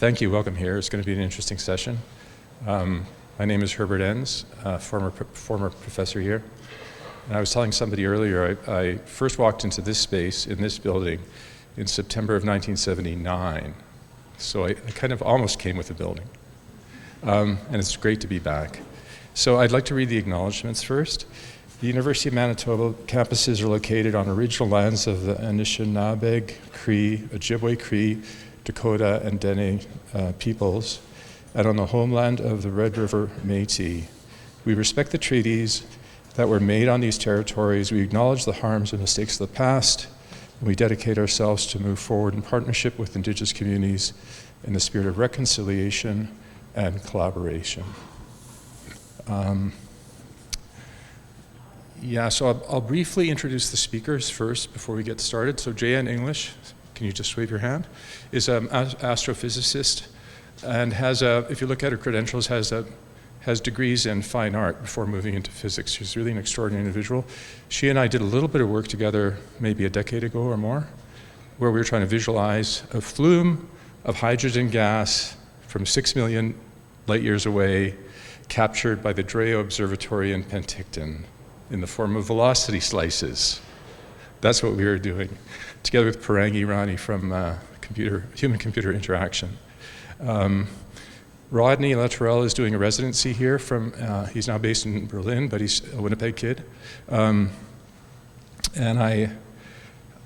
Thank you. Welcome here. It's going to be an interesting session. My name is Herbert Enns, former professor here. And I was telling somebody earlier, I first walked into this space in this building in September of 1979. So I kind of almost came with the building. And it's great to be back. So I'd like to read the acknowledgements first. The University of Manitoba campuses are located on original lands of the Anishinaabe, Cree, Ojibwe Cree, Dakota, and Dene peoples, and on the homeland of the Red River Métis. We respect the treaties that were made on these territories. We acknowledge the harms and mistakes of the past, and we dedicate ourselves to move forward in partnership with Indigenous communities in the spirit of reconciliation and collaboration. So I'll briefly introduce the speakers first before we get started. So J.N. English, can you just wave your hand, is an astrophysicist and has, if you look at her credentials, has degrees in fine art before moving into physics. She's really an extraordinary individual. She and I did a little bit of work together maybe a decade ago or more, where we were trying to visualize a flume of hydrogen gas from 6 million light years away, captured by the Dreo Observatory in Penticton in the form of velocity slices. That's what we were doing, together with Parangi Rani from human-computer interaction. Rodney Luttrell is doing a residency here he's now based in Berlin, but he's a Winnipeg kid. And I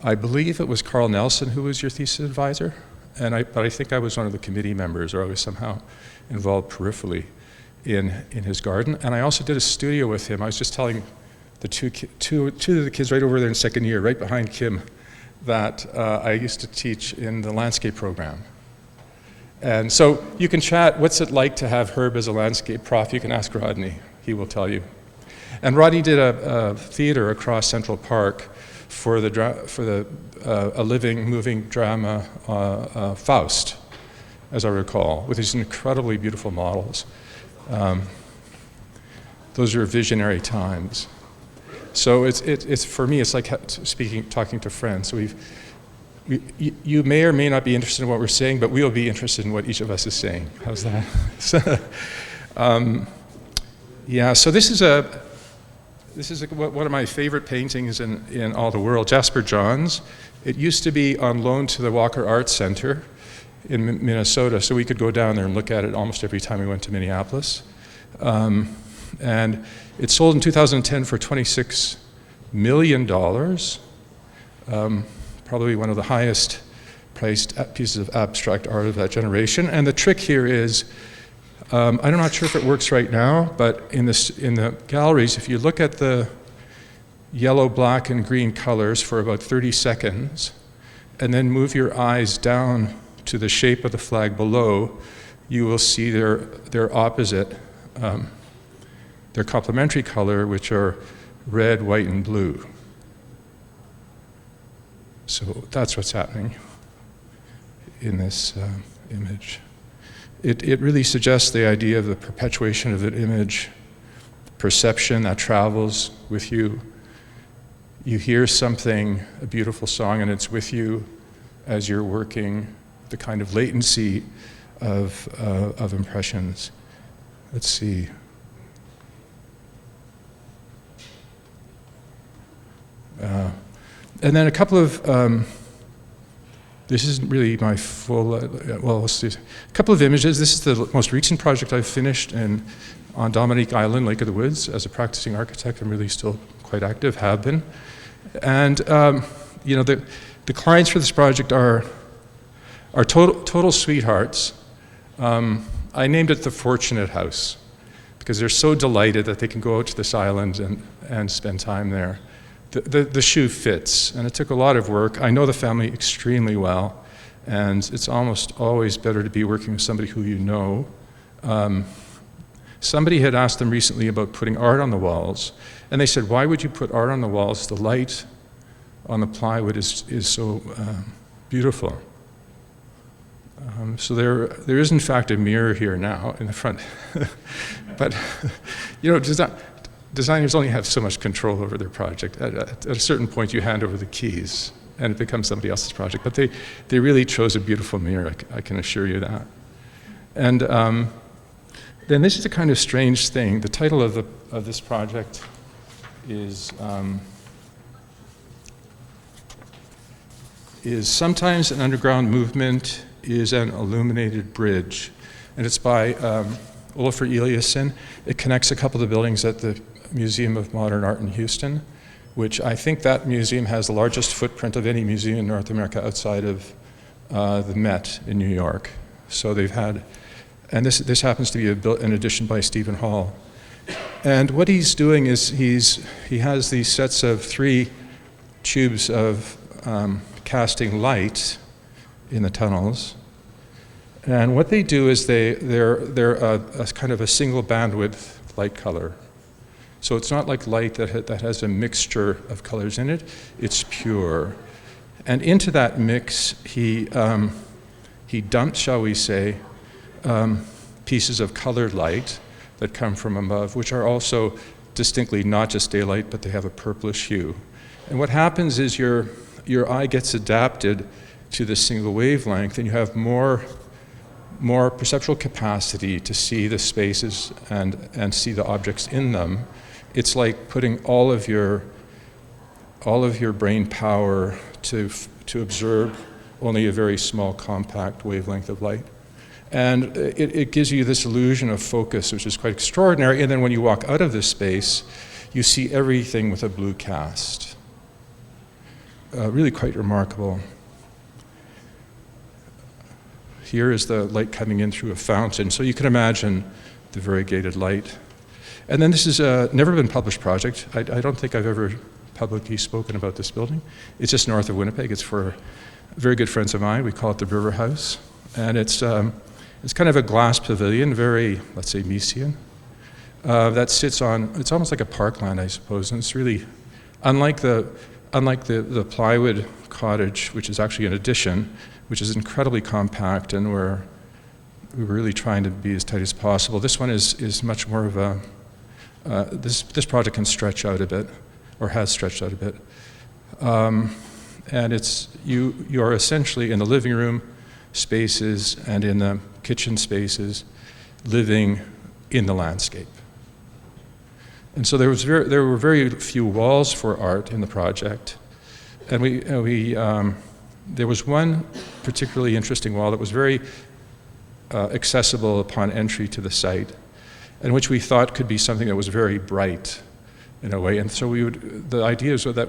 believe it was Carl Nelson who was your thesis advisor, but I think I was one of the committee members, or I was somehow involved peripherally in his garden. And I also did a studio with him. I was just telling the two of the kids right over there in second year, right behind Kim, that I used to teach in the landscape program. And so you can chat, what's it like to have Herb as a landscape prof? You can ask Rodney, he will tell you. And Rodney did a theater across Central Park for a living, moving drama, Faust, as I recall, with these incredibly beautiful models. Those are visionary times. So it's for me, it's like talking to friends. So you may or may not be interested in what we're saying, but we'll be interested in what each of us is saying. How's that? So this is one of my favorite paintings in all the world, Jasper Johns. It used to be on loan to the Walker Arts Center in Minnesota, so we could go down there and look at it almost every time we went to Minneapolis. And it sold in 2010 for $26 million. Probably one of the highest priced pieces of abstract art of that generation. And the trick here is, I'm not sure if it works right now, but in the galleries, if you look at the yellow, black, and green colors for about 30 seconds, and then move your eyes down to the shape of the flag below, you will see their opposite, their complementary color, which are red, white, and blue. So that's what's happening in this image. It really suggests the idea of the perpetuation of an image, perception that travels with you. You hear something, a beautiful song, and it's with you as you're working, the kind of latency of impressions. Let's see. And then a couple of, this isn't really my full, let's see, a couple of images. This is the most recent project I've finished on Dominique Island, Lake of the Woods. As a practicing architect, I'm really still quite active, have been. And, the clients for this project are total sweethearts. I named it the Fortunate House because they're so delighted that they can go out to this island and spend time there. The shoe fits, and it took a lot of work. I know the family extremely well, and it's almost always better to be working with somebody who you know. Somebody had asked them recently about putting art on the walls, and they said, why would you put art on the walls? The light on the plywood is so beautiful. So there is in fact a mirror here now in the front. But, designers only have so much control over their project. At a certain point, you hand over the keys, and it becomes somebody else's project. But they really chose a beautiful mirror, I can assure you that. And then this is a kind of strange thing. The title of this project is Sometimes an Underground Movement is an Illuminated Bridge. And it's by Olafur Eliasson. It connects a couple of the buildings at the Museum of Modern Art in Houston, which I think that museum has the largest footprint of any museum in North America outside of the Met in New York. So they've had, and this happens to be an addition by Stephen Hall. And what he's doing is he has these sets of 3 tubes of casting light in the tunnels. And what they do is they're a kind of a single bandwidth light color. So it's not like light that has a mixture of colors in it, it's pure. And into that mix, he dumped, shall we say, pieces of colored light that come from above, which are also distinctly not just daylight, but they have a purplish hue. And what happens is your eye gets adapted to this single wavelength, and you have more perceptual capacity to see the spaces and see the objects in them. It's like putting all of your brain power to observe only a very small, compact wavelength of light. And it gives you this illusion of focus, which is quite extraordinary. And then when you walk out of this space, you see everything with a blue cast. Really quite remarkable. Here is the light coming in through a fountain. So you can imagine the variegated light. And then this is a never been published project. I don't think I've ever publicly spoken about this building. It's just north of Winnipeg. It's for very good friends of mine. We call it the River House. And it's kind of a glass pavilion, very, let's say, Miesian, that sits on, it's almost like a parkland, I suppose. And it's really, unlike the plywood cottage, which is actually an addition, which is incredibly compact, and we're really trying to be as tight as possible. This one is much more of a, this project can stretch out a bit, or has stretched out a bit. And it's, you are essentially in the living room spaces and in the kitchen spaces, living in the landscape. And so there were very few walls for art in the project. And there was one particularly interesting wall that was very accessible upon entry to the site, and which we thought could be something that was very bright in a way. And so the idea is that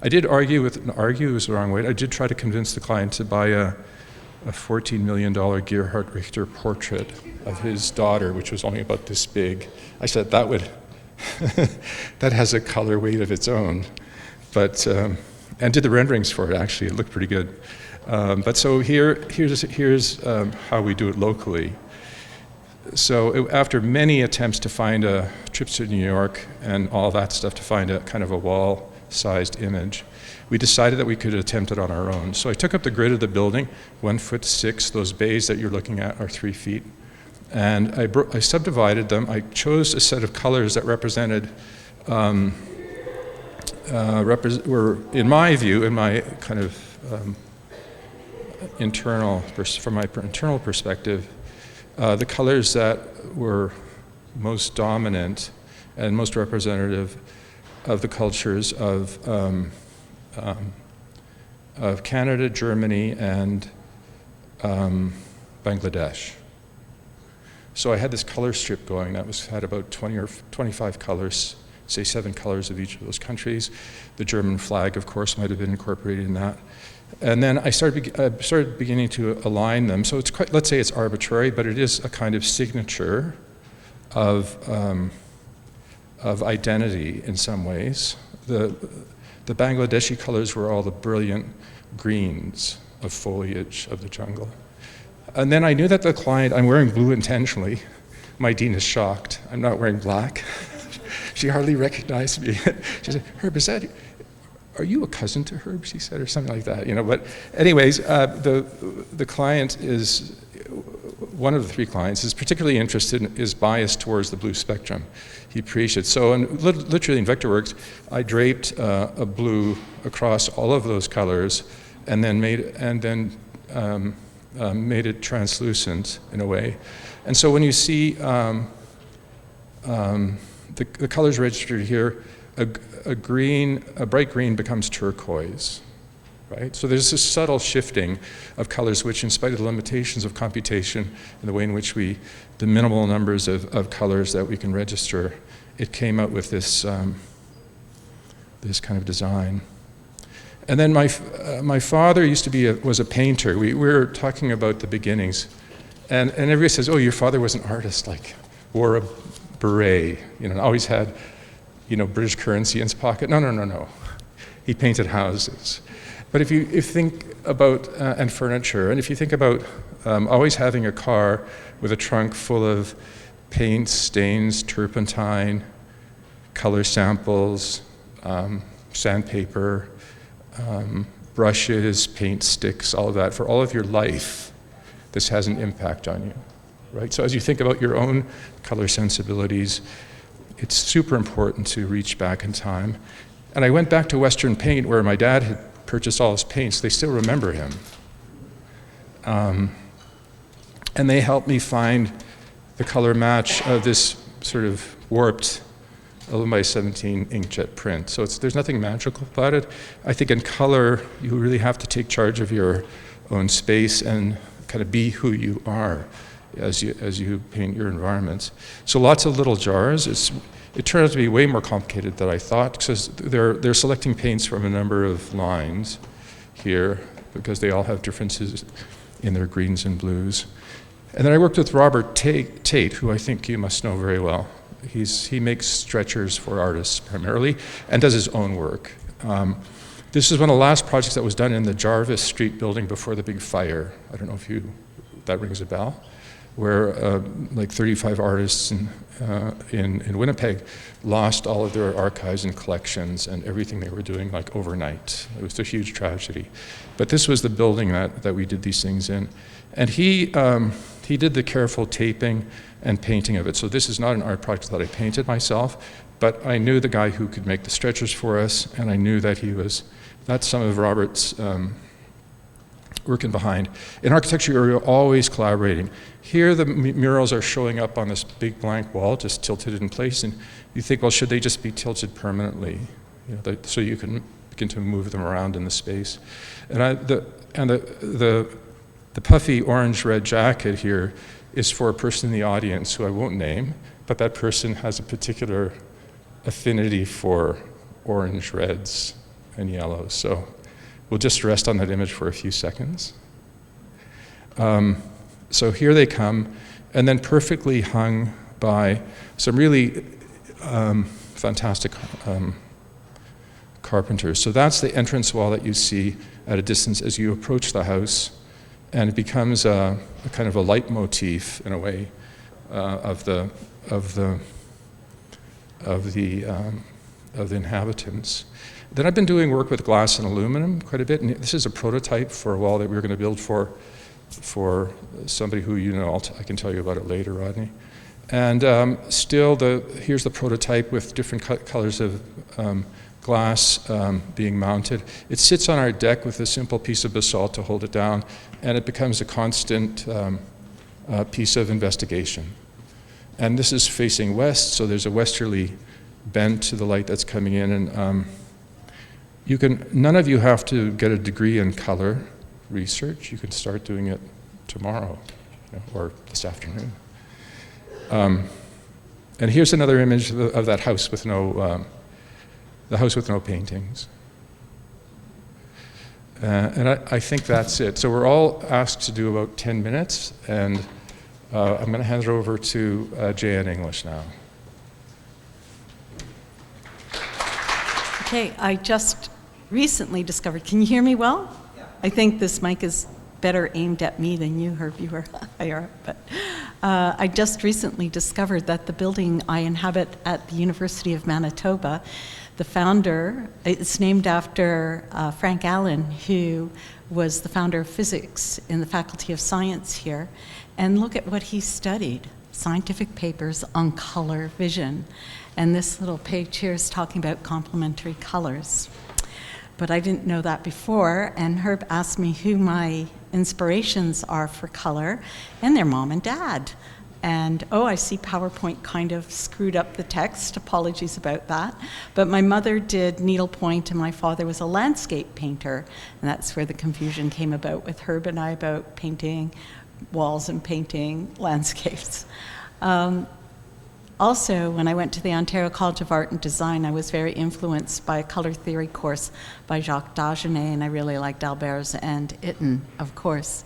I did argue is the wrong way. I did try to convince the client to buy a $14 million Gerhard Richter portrait of his daughter, which was only about this big. I said that has a color weight of its own, but and did the renderings for it. Actually, it looked pretty good. But so here's how we do it locally. So after many attempts to find trips to New York and all that stuff to find a kind of a wall-sized image, we decided that we could attempt it on our own. So I took up the grid of the building, 1'6". Those bays that you're looking at are 3 feet. And I subdivided them. I chose a set of colors that represented, were, in my view, in my kind of from my internal perspective, the colors that were most dominant and most representative of the cultures of Canada, Germany, and Bangladesh. So I had this color strip going that had about 20 or 25 colors, say 7 colors of each of those countries. The German flag, of course, might have been incorporated in that. And then I started beginning to align them. So it's quite, let's say it's arbitrary, but it is a kind of signature of identity in some ways. The Bangladeshi colors were all the brilliant greens of foliage of the jungle. And then I knew that the client, I'm wearing blue intentionally. My dean is shocked. I'm not wearing black. She hardly recognized me. She said, Herb, are you a cousin to Herb? She said, or something like that, you know. But anyways, the client is, one of the 3 clients is particularly interested, is biased towards the blue spectrum. He appreciates. So literally in Vectorworks, I draped a blue across all of those colors, and then made it translucent in a way. And so when you see the colors registered here, a bright green becomes turquoise, right? So there's this subtle shifting of colors which, in spite of the limitations of computation and the way in which the minimal numbers of colors that we can register, it came out with this, this kind of design. And then my father was a painter. We were talking about the beginnings, and everybody says, "Oh, your father was an artist, like wore a beret, and always had, British currency in his pocket." No. He painted houses. But if you think about and furniture, and if you think about always having a car with a trunk full of paints, stains, turpentine, color samples, sandpaper, brushes, paint sticks, all of that, for all of your life, this has an impact on you, right? So as you think about your own color sensibilities, it's super important to reach back in time. And I went back to Western Paint, where my dad had purchased all his paints. They still remember him. And they helped me find the color match of this sort of warped 11x17 inkjet print. So there's nothing magical about it. I think in color, you really have to take charge of your own space and kind of be who you are as you paint your environments. So lots of little jars. It turned out to be way more complicated than I thought, because they're selecting paints from a number of lines here, because they all have differences in their greens and blues. And then I worked with Robert Tate, who I think you must know very well. He makes stretchers for artists primarily, and does his own work. This is one of the last projects that was done in the Jarvis Street building before the big fire. I don't know if that rings a bell, where like 35 artists in Winnipeg lost all of their archives and collections and everything they were doing, like overnight. It was a huge tragedy. But this was the building that we did these things in. And he did the careful taping and painting of it. So this is not an art project that I painted myself, but I knew the guy who could make the stretchers for us, and I knew that that's some of Robert's working behind. In architecture, you're always collaborating. Here, the murals are showing up on this big blank wall, just tilted in place, and you think, well, should they just be tilted permanently, so you can begin to move them around in the space? And the puffy orange-red jacket here is for a person in the audience who I won't name, but that person has a particular affinity for orange, reds, and yellows. So we'll just rest on that image for a few seconds. So here they come, and then perfectly hung by some really fantastic carpenters. So that's the entrance wall that you see at a distance as you approach the house, and it becomes a kind of a leitmotif in a way of the inhabitants. Then I've been doing work with glass and aluminum quite a bit, and this is a prototype for a wall that we were going to build for somebody who I can tell you about it later, Rodney. And here's the prototype with different colors of glass being mounted. It sits on our deck with a simple piece of basalt to hold it down, and it becomes a constant piece of investigation. And this is facing west, so there's a westerly bent to the light that's coming in, and none of you have to get a degree in color research. You can start doing it tomorrow, or this afternoon. And here's another image of that house with the house with no paintings. And I think that's it. So we're all asked to do about 10 minutes, and I'm going to hand it over to Jan English now. Okay, I just recently discovered, can you hear me well? Yeah. I think this mic is better aimed at me than you, Herb. You were higher up. But I just recently discovered that the building I inhabit at the University of Manitoba, the founder, it's named after Frank Allen, who was the founder of physics in the Faculty of Science here. And look at what he studied, scientific papers on color vision. And this little page here is talking about complementary colors. but I didn't know that before, and Herb asked me who my inspirations are for color, and they're mom and dad. And, oh, I see PowerPoint kind of screwed up the text. Apologies about that. But my mother did needlepoint, and my father was a landscape painter. And that's where the confusion came about with Herb and I about painting walls and painting landscapes. Also, when I went to the Ontario College of Art and Design, I was very influenced by a color theory course by Jacques Dagenet, and I really liked Albers and Itten, of course.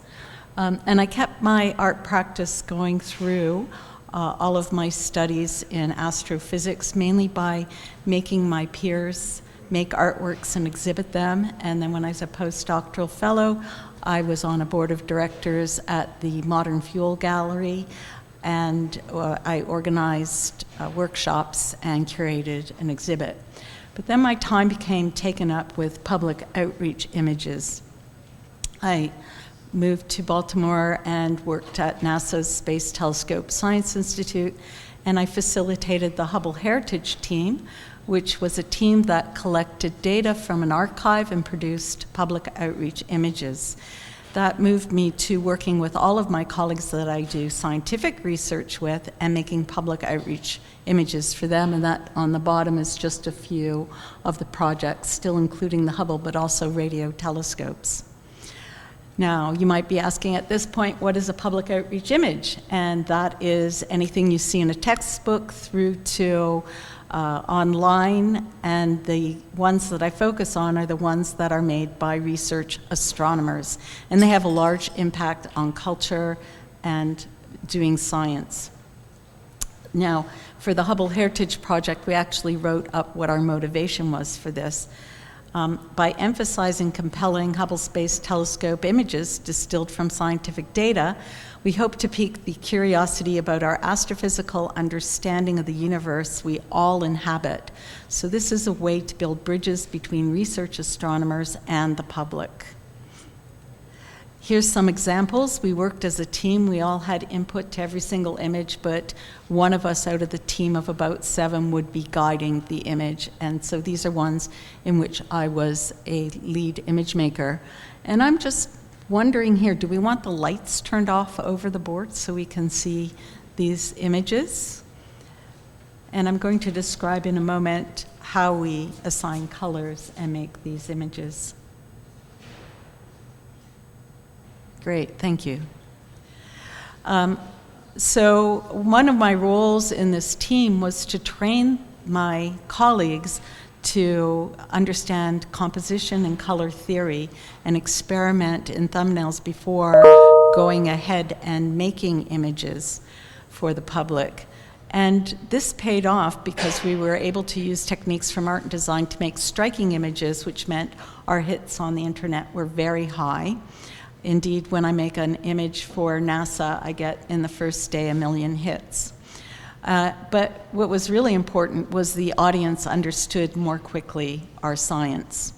And I kept my art practice going through all of my studies in astrophysics, mainly by making my peers make artworks and exhibit them. And then when I was a postdoctoral fellow, I was on a board of directors at the Modern Fuel Gallery, and I organized workshops and curated an exhibit. But then my time became taken up with public outreach images. I moved to Baltimore and worked at NASA's Space Telescope Science Institute, and I facilitated the Hubble Heritage Team, which was a team that collected data from an archive and produced public outreach images. That moved me to working with all of my colleagues that I do scientific research with and making public outreach images for them, and that on the bottom is just a few of the projects, still including the Hubble, but also radio telescopes. Now, you might be asking at this point, what is a public outreach image? And that is anything you see in a textbook through to online, and the ones that I focus on are the ones that are made by research astronomers, and they have a large impact on culture and doing science. Now, for the Hubble Heritage Project, we actually wrote up what our motivation was for this. By emphasizing compelling Hubble Space Telescope images distilled from scientific data, we hope to pique the curiosity about our astrophysical understanding of the universe we all inhabit. So this is a way to build bridges between research astronomers and the public. Here's some examples. We worked as a team. We all had input to every single image, but one of us out of the team of about 7 would be guiding the image. And so these are ones in which I was a lead image maker. And I'm just wondering here, do we want the lights turned off over the board so we can see these images? And I'm going to describe in a moment how we assign colors and make these images. Great, thank you. So one of my roles in this team was to train my colleagues to understand composition and color theory and experiment in thumbnails before going ahead and making images for the public. And this paid off because we were able to use techniques from art and design to make striking images, which meant our hits on the internet were very high. Indeed, when I make an image for NASA, I get in the first day 1 million hits. But what was really important was the audience understood more quickly our science.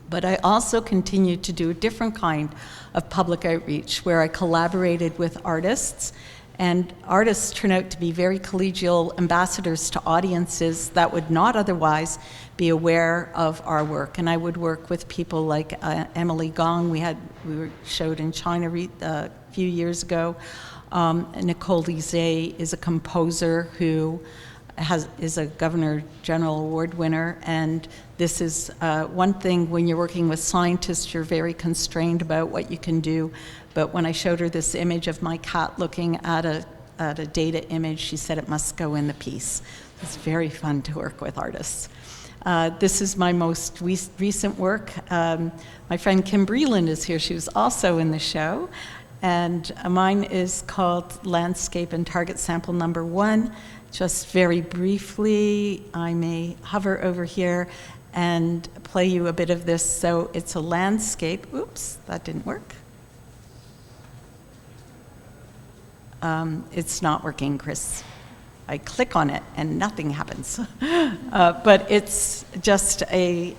But I also continued to do a different kind of public outreach where I collaborated with artists, and artists turn out to be very collegial ambassadors to audiences that would not otherwise be aware of our work. And I would work with people like Emily Gong, we showed in China a few years ago. Nicole Lizet is a composer who is a Governor General Award winner, and this is one thing when you're working with scientists, you're very constrained about what you can do. But when I showed her this image of my cat looking at a data image, she said it must go in the piece. It's very fun to work with artists. This is my most recent work. My friend Kim Breland is here. She was also in the show. And mine is called Landscape and Target Sample Number 1. Just very briefly, I may hover over here and play you a bit of this. So it's a landscape. Oops, that didn't work. It's not working, Chris. I click on it and nothing happens. But it's just a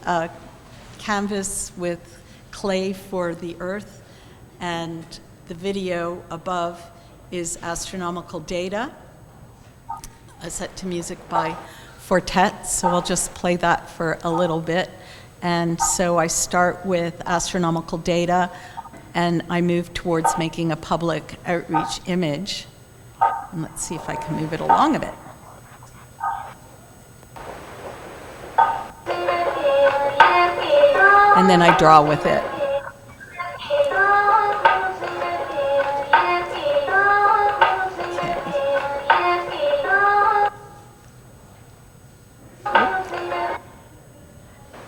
canvas with clay for the earth, and the video above is astronomical data set to music by Fortet, so I'll just play that for a little bit. And so I start with astronomical data, and I move towards making a public outreach image. And let's see if I can move it along a bit. And then I draw with it.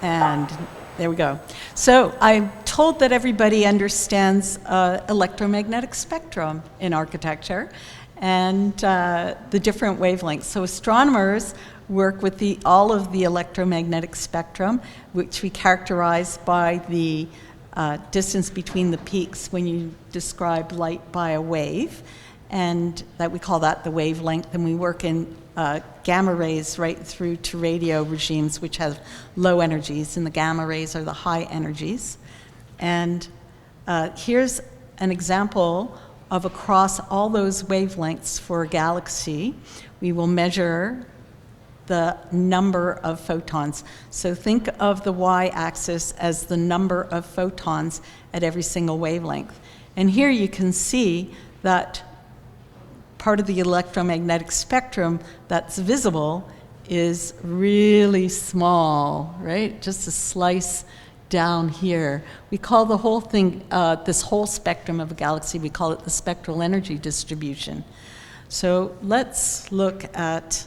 And there we go. So I'm told that everybody understands electromagnetic spectrum in architecture and the different wavelengths. So astronomers work with all of the electromagnetic spectrum, which we characterize by the distance between the peaks when you describe light by a wave, and that we call that the wavelength, and we work in gamma rays right through to radio regimes which have low energies, and the gamma rays are the high energies. And here's an example of across all those wavelengths for a galaxy. We will measure the number of photons. So think of the y-axis as the number of photons at every single wavelength. And here you can see that part of the electromagnetic spectrum that's visible is really small, right? Just a slice down here. We call the whole thing, this whole spectrum of a galaxy, we call it the spectral energy distribution. So let's look at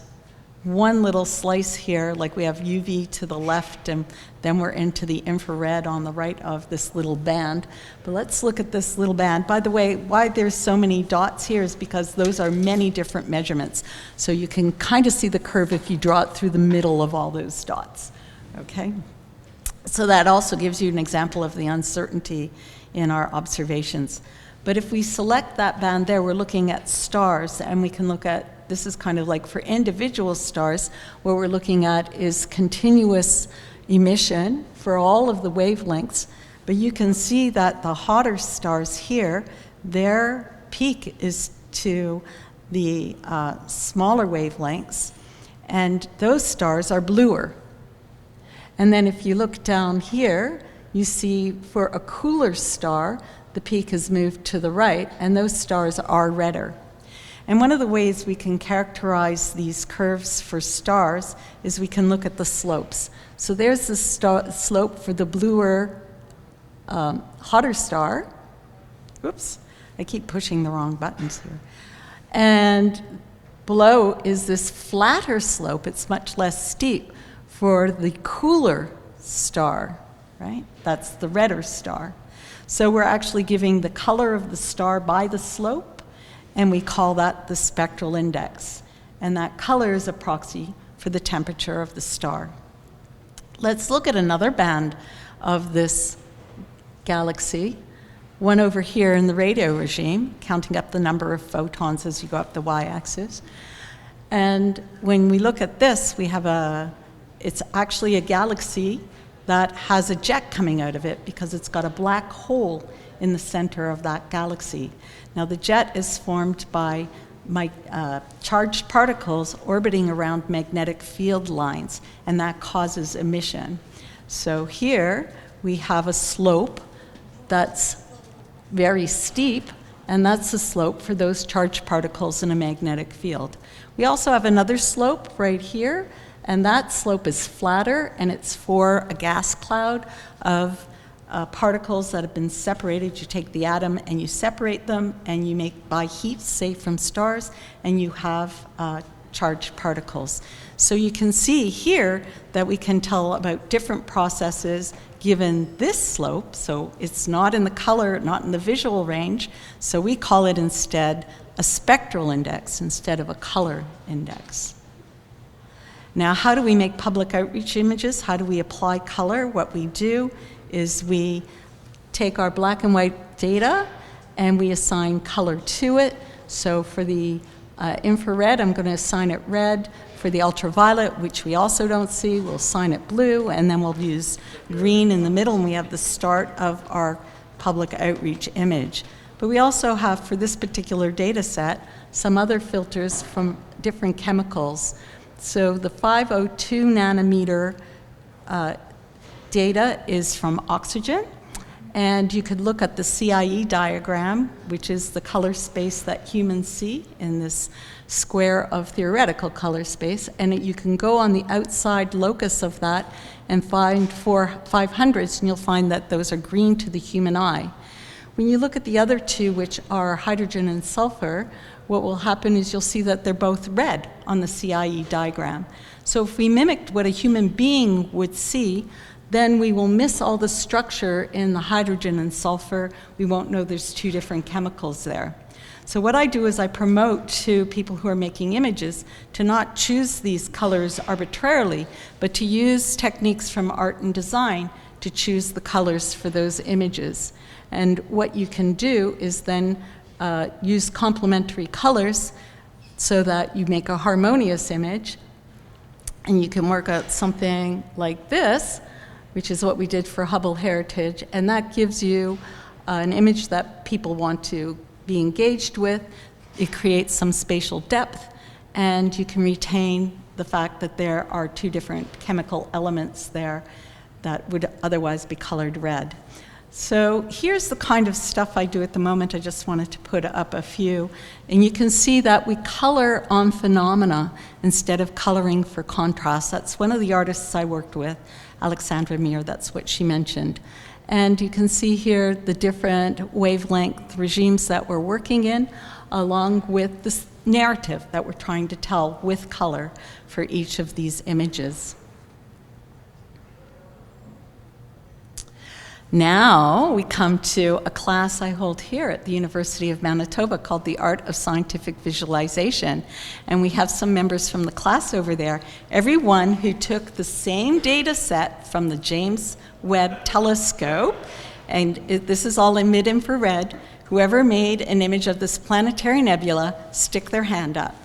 one little slice here, like we have UV to the left, and then we're into the infrared on the right of this little band. But let's look at this little band. By the way, why there's so many dots here is because those are many different measurements. So you can kind of see the curve if you draw it through the middle of all those dots, okay? So that also gives you an example of the uncertainty in our observations. But if we select that band there, we're looking at stars, and we can look at, this is kind of like for individual stars, what we're looking at is continuous emission for all of the wavelengths. But you can see that the hotter stars here, their peak is to the smaller wavelengths, and those stars are bluer. And then if you look down here, you see for a cooler star, the peak has moved to the right, and those stars are redder. And one of the ways we can characterize these curves for stars is we can look at the slopes. So there's the slope for the bluer, hotter star. Oops, I keep pushing the wrong buttons here. And below is this flatter slope. It's much less steep for the cooler star, right? That's the redder star. So we're actually giving the color of the star by the slope, and we call that the spectral index. And that color is a proxy for the temperature of the star. Let's look at another band of this galaxy, one over here in the radio regime, counting up the number of photons as you go up the y-axis. And when we look at this, we have it's actually a galaxy that has a jet coming out of it because it's got a black hole in the center of that galaxy. Now the jet is formed by charged particles orbiting around magnetic field lines, and that causes emission. So here we have a slope that's very steep, and that's the slope for those charged particles in a magnetic field. We also have another slope right here, and that slope is flatter, and it's for a gas cloud of particles that have been separated. You take the atom and you separate them, and you make by heat, say from stars, and you have charged particles. So you can see here that we can tell about different processes given this slope. So it's not in the color, not in the visual range, so we call it instead a spectral index instead of a color index. Now, how do we make public outreach images? How do we apply color? What we do is we take our black and white data and we assign color to it. So for the infrared, I'm going to assign it red. For the ultraviolet, which we also don't see, we'll assign it blue, and then we'll use green in the middle, and we have the start of our public outreach image. But we also have, for this particular data set, some other filters from different chemicals. So the 502 nanometer data is from oxygen. And you could look at the CIE diagram, which is the color space that humans see in this square of theoretical color space. And you can go on the outside locus of that and find 500s, and you'll find that those are green to the human eye. When you look at the other two, which are hydrogen and sulfur, what will happen is you'll see that they're both red on the CIE diagram. So if we mimicked what a human being would see, then we will miss all the structure in the hydrogen and sulfur. We won't know there's two different chemicals there. So what I do is I promote to people who are making images to not choose these colors arbitrarily, but to use techniques from art and design to choose the colors for those images. And what you can do is then use complementary colors so that you make a harmonious image. And you can work out something like this, which is what we did for Hubble Heritage, and that gives you an image that people want to be engaged with. It creates some spatial depth, and you can retain the fact that there are two different chemical elements there that would otherwise be colored red. So here's the kind of stuff I do at the moment. I just wanted to put up a few. And you can see that we color on phenomena instead of coloring for contrast. That's one of the artists I worked with, Alexandra Mir, that's what she mentioned. And you can see here the different wavelength regimes that we're working in, along with this narrative that we're trying to tell with color for each of these images. Now we come to a class I hold here at the University of Manitoba called The Art of Scientific Visualization. And we have some members from the class over there. Everyone who took the same data set from the James Webb Telescope, and this is all in mid-infrared, whoever made an image of this planetary nebula, stick their hand up.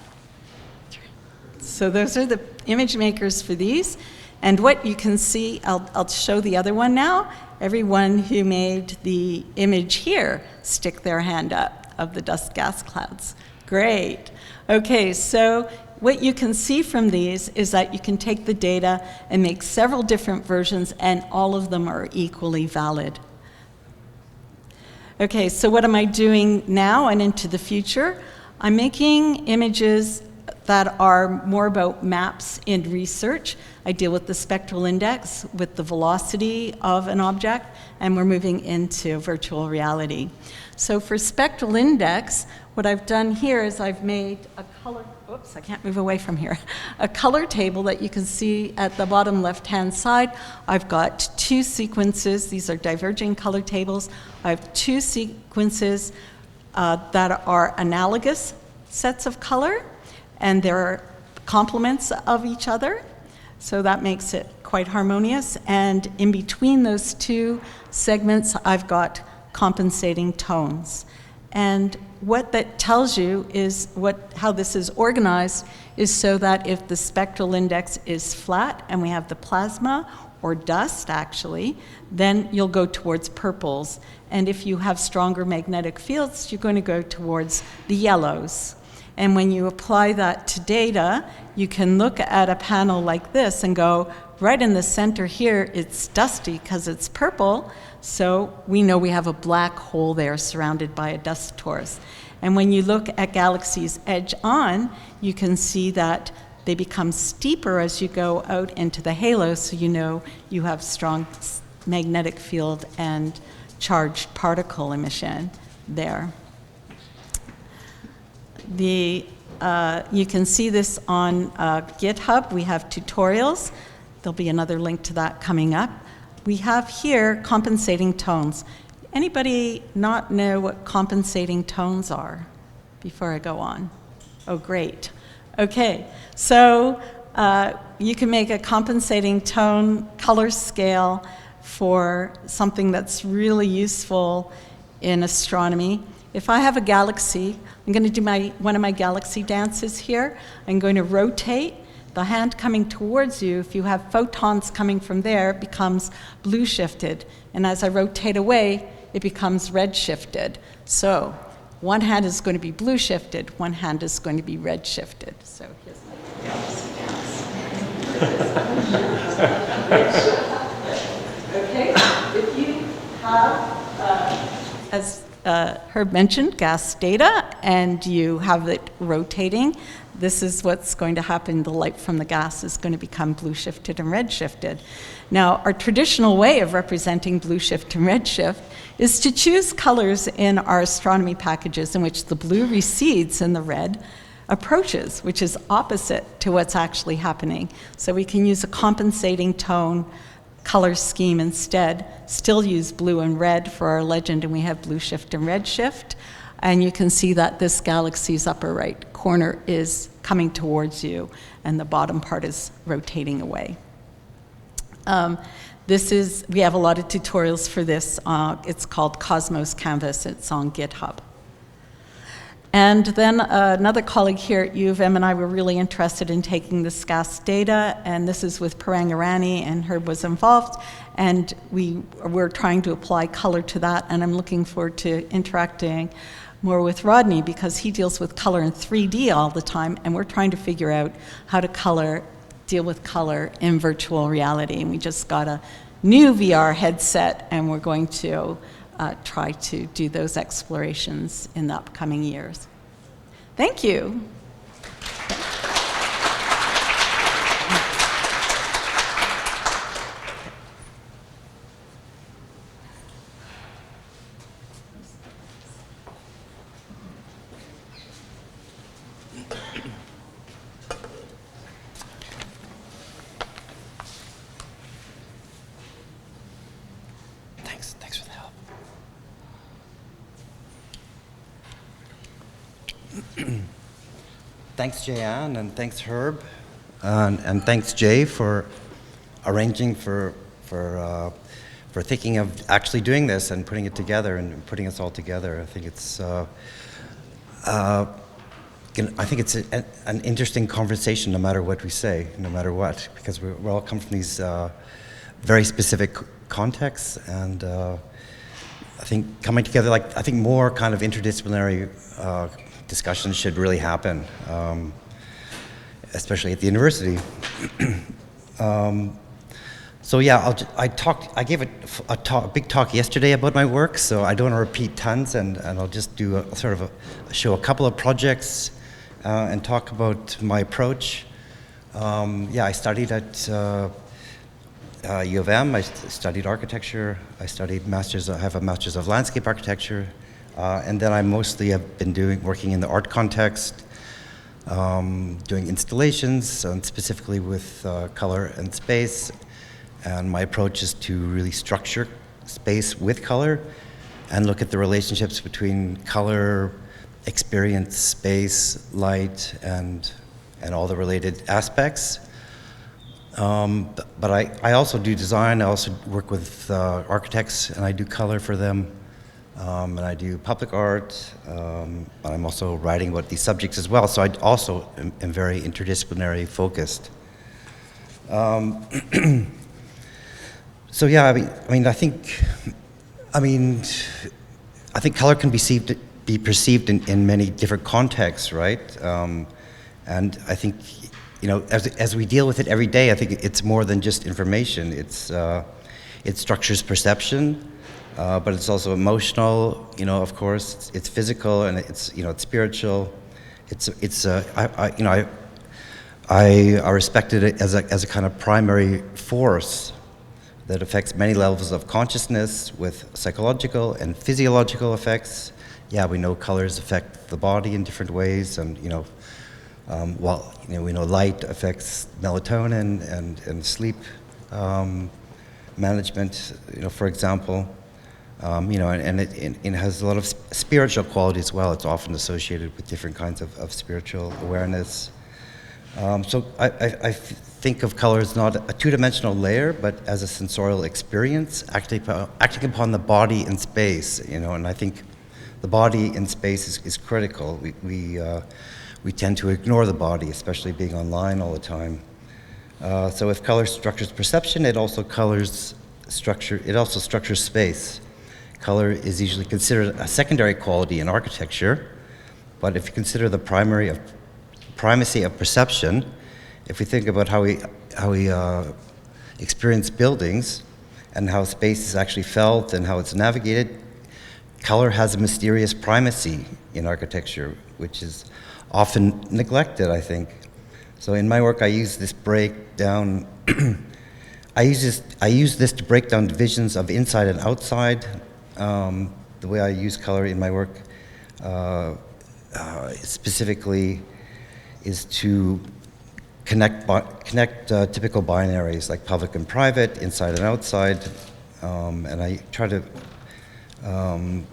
So those are the image makers for these. And what you can see, I'll show the other one now. Everyone who made the image here, stick their hand up of the dust gas clouds. Great. Okay, so what you can see from these is that you can take the data and make several different versions, and all of them are equally valid. Okay, so what am I doing now and into the future? I'm making images that are more about maps in research. I deal with the spectral index, with the velocity of an object, and we're moving into virtual reality. So for spectral index, what I've done here is I've made a color, oops, I can't move away from here, a color table that you can see at the bottom left-hand side. I've got two sequences. These are diverging color tables. I have two sequences that are analogous sets of color, and they're complements of each other, so that makes it quite harmonious. And in between those two segments, I've got compensating tones. And what that tells you is how this is organized is so that if the spectral index is flat and we have the plasma or dust actually, then you'll go towards purples. And if you have stronger magnetic fields, you're going to go towards the yellows. And when you apply that to data, you can look at a panel like this and go, right in the center here, it's dusty because it's purple, so we know we have a black hole there surrounded by a dust torus. And when you look at galaxies edge on, you can see that they become steeper as you go out into the halo, so you know you have strong magnetic field and charged particle emission there. You can see this on GitHub. We have tutorials. There'll be another link to that coming up. We have here compensating tones. Anybody not know what compensating tones are before I go on? Oh, great. Okay, so you can make a compensating tone color scale for something that's really useful in astronomy. If I have a galaxy, I'm going to do one of my galaxy dances here. I'm going to rotate the hand coming towards you. If you have photons coming from there, it becomes blue shifted. And as I rotate away, it becomes red shifted. So one hand is going to be blue shifted, one hand is going to be red shifted. So here's my galaxy dance. As Herb mentioned, gas data, and you have it rotating. This is what's going to happen. The light from the gas is going to become blue shifted and red shifted. Now, our traditional way of representing blue shift and red shift is to choose colors in our astronomy packages in which the blue recedes and the red approaches, which is opposite to what's actually happening. So we can use a compensating tone color scheme instead, still use blue and red for our legend, and we have blue shift and red shift. And you can see that this galaxy's upper right corner is coming towards you, and the bottom part is rotating away. We have a lot of tutorials for this. It's called Cosmos Canvas. It's on GitHub. And then another colleague here at U of M and I were really interested in taking this gas data, and this is with Parang Irani, and Herb was involved, and we're trying to apply color to that, and I'm looking forward to interacting more with Rodney because he deals with color in 3D all the time, and we're trying to figure out how to deal with color in virtual reality. And we just got a new VR headset, and we're going to try to do those explorations in the upcoming years. Thank you. Thanks for the help. Thanks, Jayanne, and thanks, Herb, and thanks, Jay, for arranging for thinking of actually doing this and putting it together and putting us all together. I think it's an interesting conversation, no matter what we say, no matter what, because we all come from these very specific contexts, and I think coming together, I think more kind of interdisciplinary discussions should really happen, especially at the university. So yeah, I gave a big talk yesterday about my work, so I don't want to repeat tons, and I'll just do show a couple of projects and talk about my approach. Yeah, I studied at U of M. I studied architecture. I have a master's of landscape architecture, and then I mostly have been working in the art context, doing installations, and specifically with color and space. And my approach is to really structure space with color and look at the relationships between color, experience, space, light, and all the related aspects. But I also do design. I also work with architects, and I do color for them. And I do public art. But I'm also writing about these subjects as well. So I also am very interdisciplinary focused. So yeah, I think color can be perceived in many different contexts, right? And I think, as we deal with it every day, I think it's more than just information. It structures perception, but it's also emotional. Of course, it's physical, and it's spiritual. I respected it as a kind of primary force that affects many levels of consciousness with psychological and physiological effects. Yeah, we know colors affect the body in different ways, and we know light affects melatonin and sleep management, for example. And it has a lot of spiritual quality as well. It's often associated with different kinds of spiritual awareness. So I think of color as not a two-dimensional layer, but as a sensorial experience acting upon the body in space. And I think the body in space is critical. We tend to ignore the body, especially being online all the time. So if color structures perception, it also structures space. Color is usually considered a secondary quality in architecture, but if you consider the primacy of perception, if we think about how we experience buildings, and how space is actually felt and how it's navigated, color has a mysterious primacy in architecture, which is often neglected, I think. So in my work, I use this breakdown. I use this to break down divisions of inside and outside. The way I use color in my work specifically is to connect typical binaries like public and private, inside and outside, and I try to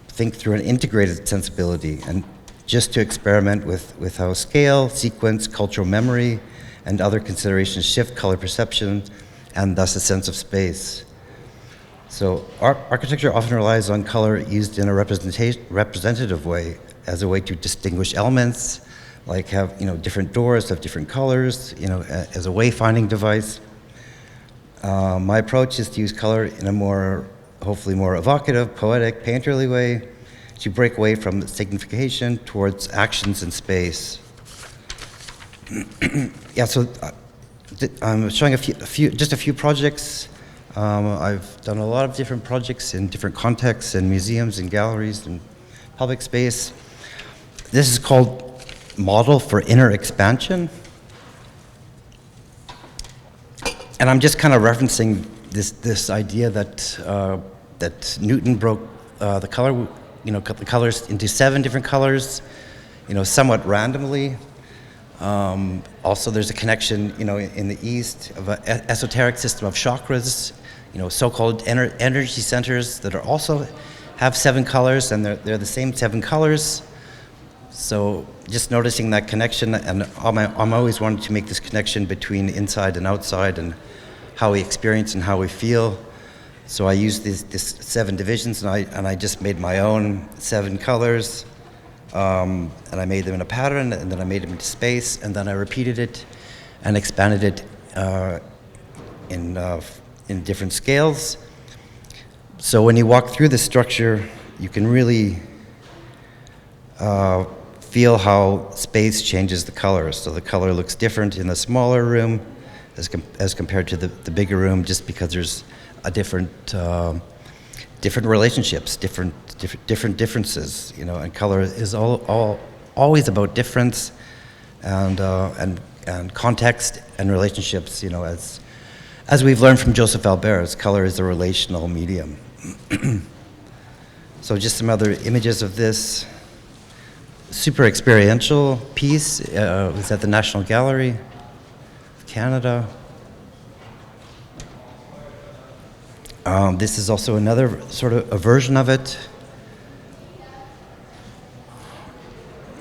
think through an integrated sensibility and just to experiment with how scale, sequence, cultural memory, and other considerations shift color perception and thus a sense of space. So architecture often relies on color used in a representative way as a way to distinguish elements, like have different doors have different colors, as a wayfinding device. My approach is to use color in a hopefully more evocative, poetic, painterly way to break away from signification towards actions in space. Yeah, so I'm showing just a few projects. I've done a lot of different projects in different contexts, in museums, in galleries, in public space. This is called Model for Inner Expansion. And I'm just kind of referencing this idea that Newton broke the colors into 7 different colors, somewhat randomly. Also, there's a connection, in the East of an esoteric system of chakras, so-called energy centers that also have 7 colors, and they're the same 7 colors. So just noticing that connection, and I'm always wanting to make this connection between inside and outside, and how we experience and how we feel. So I used these 7 divisions, and I just made my own 7 colors. And I made them in a pattern, and then I made them into space, and then I repeated it and expanded it in different scales. So when you walk through the structure, you can really feel how space changes the colors. So the color looks different in the smaller room as compared to the bigger room, just because there's a different relationships, different differences, and color is always about difference and context and relationships, as we've learned from Joseph Albers, color is a relational medium. So just some other images of this super experiential piece. It was at the National Gallery of Canada. This is also another sort of a version of it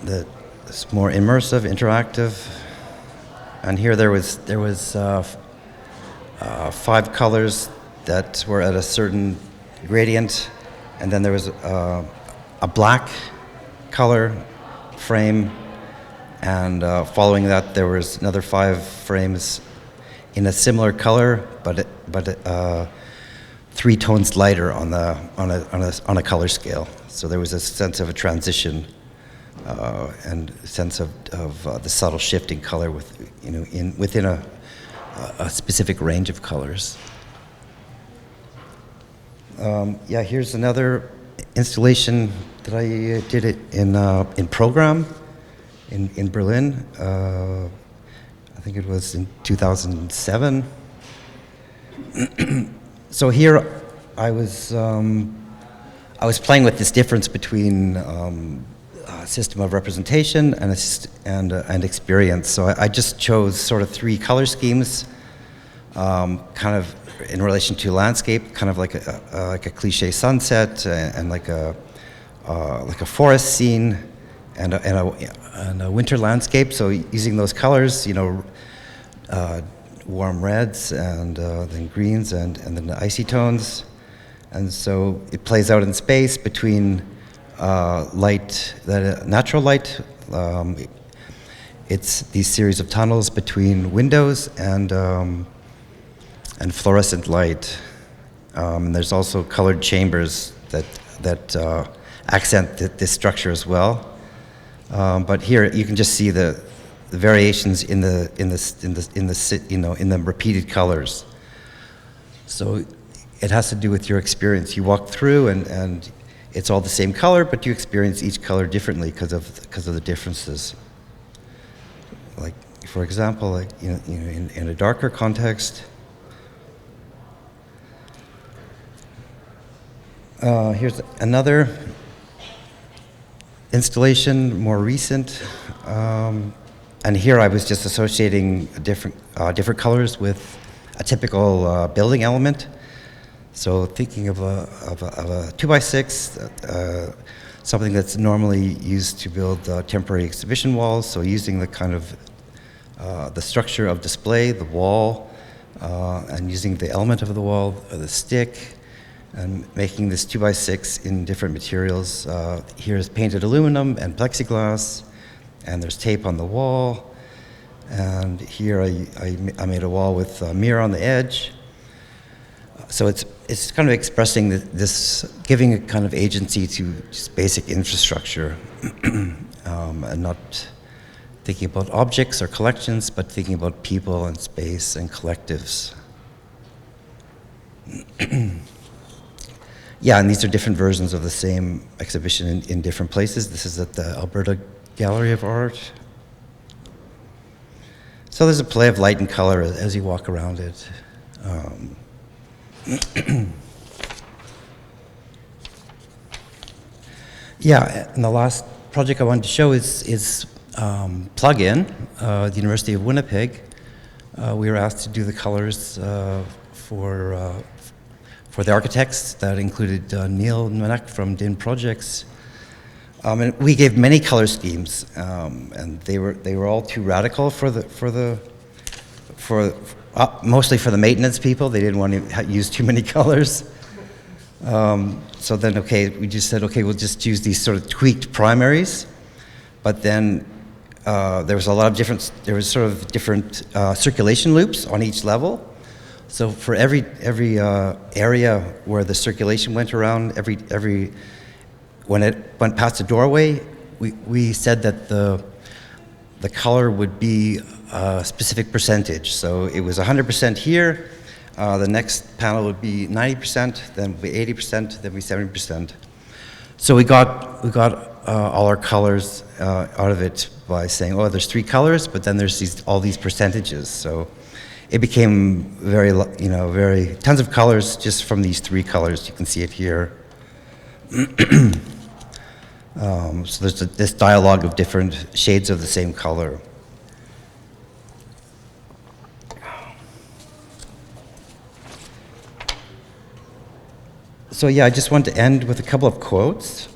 that's more immersive, interactive. And here there was 5 colors that were at a certain gradient, and then there was a black color frame, and following that there was another 5 frames in a similar color, but 3 tones lighter on a color scale. So there was a sense of a transition and a sense of the subtle shift in color within a specific range of colors. Here's another installation that I did it in Program in Berlin. I think it was in 2007. So here I was playing with this difference between a system of representation and experience. So I just chose sort of 3 color schemes, kind of in relation to landscape, kind of like a cliche sunset and like a forest scene and a winter landscape. So using those colors, warm reds and then greens and then the icy tones. And so it plays out in space between light, natural light. It's these series of tunnels between windows and fluorescent light. There's also colored chambers that accent this structure as well. But here you can just see the variations in the repeated colors. So it has to do with your experience. You walk through and it's all the same color, but you experience each color differently because of the differences. Like, for example, like, in a darker context, here's another installation, more recent, and here I was just associating different colors with a typical building element. So thinking of a 2x6, something that's normally used to build temporary exhibition walls. So using the kind of the structure of display, the wall, and using the element of the wall, the stick, and making this 2x6 in different materials. Here's painted aluminum and plexiglass, and there's tape on the wall. And here I made a wall with a mirror on the edge. So it's kind of expressing this, giving a kind of agency to just basic infrastructure, and not thinking about objects or collections, but thinking about people and space and collectives. Yeah, and these are different versions of the same exhibition in different places. This is at the Alberta Gallery of Art. So there's a play of light and color as you walk around it. Yeah, and the last project I wanted to show is Plug-in, the University of Winnipeg. We were asked to do the colors for the architects. That included Neil Manek from DIN Projects. And we gave many color schemes, and they were all too radical mostly for the maintenance people. They didn't want to use too many colors. So then, we just said, we'll just use these sort of tweaked primaries. But then there was sort of different circulation loops on each level. So for every area where the circulation went around, when it went past the doorway, we said that the color would be a specific percentage. So it was 100% here. The next panel would be 90%, then would be 80%, then would be 70%. So we got all our colors out of it by saying, there's 3 colors, but then there's all these percentages. So it became very tons of colors just from these 3 colors. You can see it here. So there's this dialogue of different shades of the same color. So yeah, I just want to end with a couple of quotes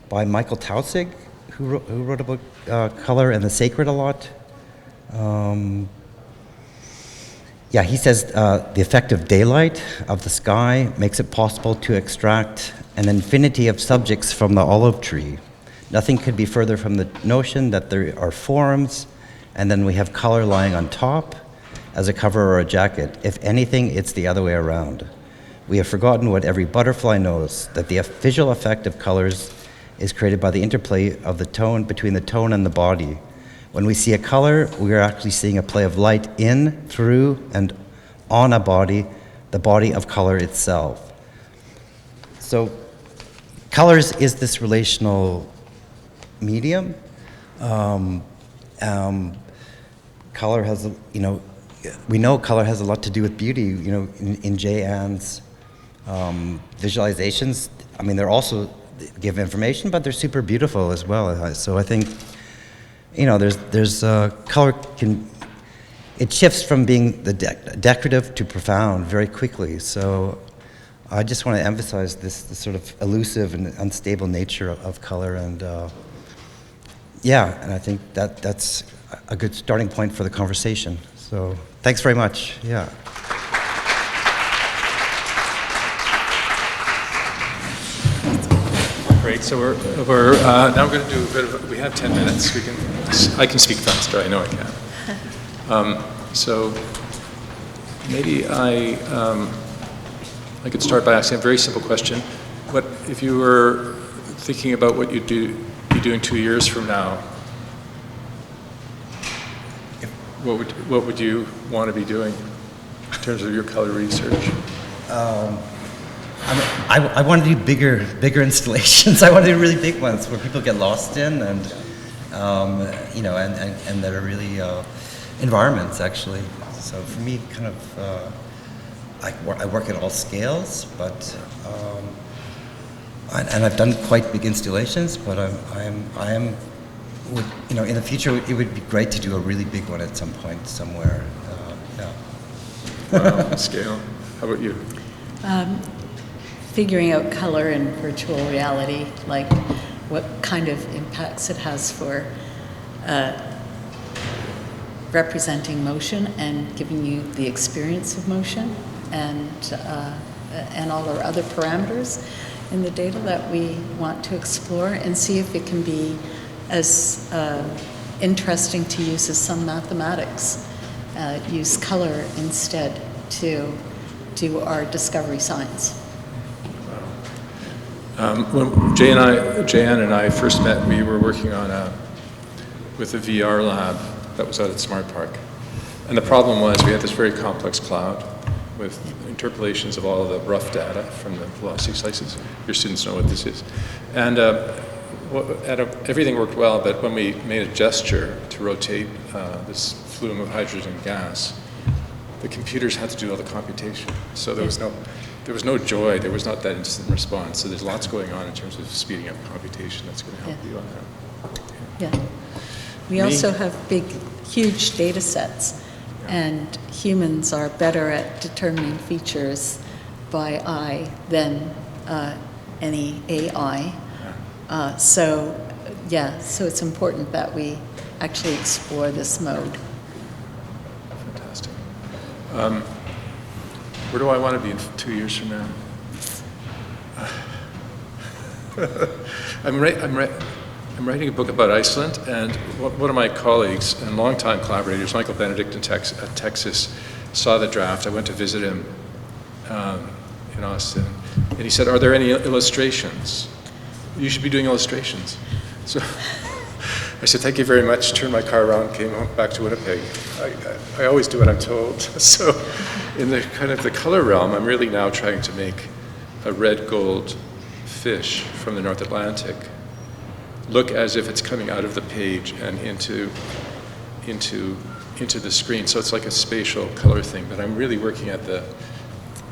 by Michael Taussig, who wrote about color and the sacred a lot. Yeah, he says the effect of daylight, of the sky, makes it possible to extract an infinity of subjects from the olive tree. Nothing could be further from the notion that there are forms, and then we have color lying on top as a cover or a jacket. If anything, it's the other way around. We have forgotten what every butterfly knows, that the visual effect of colors is created by the interplay of the tone between the tone and the body. When we see a color, we are actually seeing a play of light in, through, and on a body, the body of color itself. So colors is this relational medium. Color has, we know color has a lot to do with beauty. In J. Ann's visualizations, they're also give information, but they're super beautiful as well. So I think, there's color it shifts from being the decorative to profound very quickly. So I just want to emphasize this sort of elusive and unstable nature of color, and and I think that's a good starting point for the conversation. So thanks very much. Yeah. Great. So we're now going to do a bit of. We have 10 minutes. I can speak faster. I know I can. So maybe I could start by asking a very simple question. What if you were thinking about what you'd be doing 2 years from now? What would you want to be doing? in terms of your color research? I want to do bigger installations. I want to do really big ones where people get lost in, and you know, and that are really environments actually. So for me, kind of, I work at all scales, but and I've done quite big installations. But you know, in the future, it would be great to do a really big one at some point somewhere. Yeah. Wow, scale. How about you? Figuring out color in virtual reality, like what kind of impacts it has for representing motion and giving you the experience of motion, and all our other parameters in the data that we want to explore, and see if it can be as interesting to use as some mathematics. Use color instead to do our discovery science. When Jan and I first met, we were working on with a VR lab that was out at Smart Park. And the problem was we had this very complex cloud with interpolations of all of the rough data from the velocity slices. Your students know what this is. And everything worked well, but when we made a gesture to rotate this flume of hydrogen gas, the computers had to do all the computation. So there was no joy, there was not that instant response. So there's lots going on in terms of speeding up computation that's going to help you on that. Yeah. We also have huge data sets, and humans are better at determining features by eye than any AI. So it's important that we actually explore this mode. Fantastic. Where do I want to be in 2 years from now? I'm writing a book about Iceland, and one of my colleagues and longtime collaborators, Michael Benedict at Texas, saw the draft. I went to visit him in Austin, and he said, "Are there any illustrations? You should be doing illustrations." So I said, "Thank you very much," turned my car around, came home back to Winnipeg. I always do what I'm told. So in the kind of the color realm, I'm really now trying to make a red gold fish from the North Atlantic look as if it's coming out of the page and into the screen. So it's like a spatial color thing, but I'm really working at the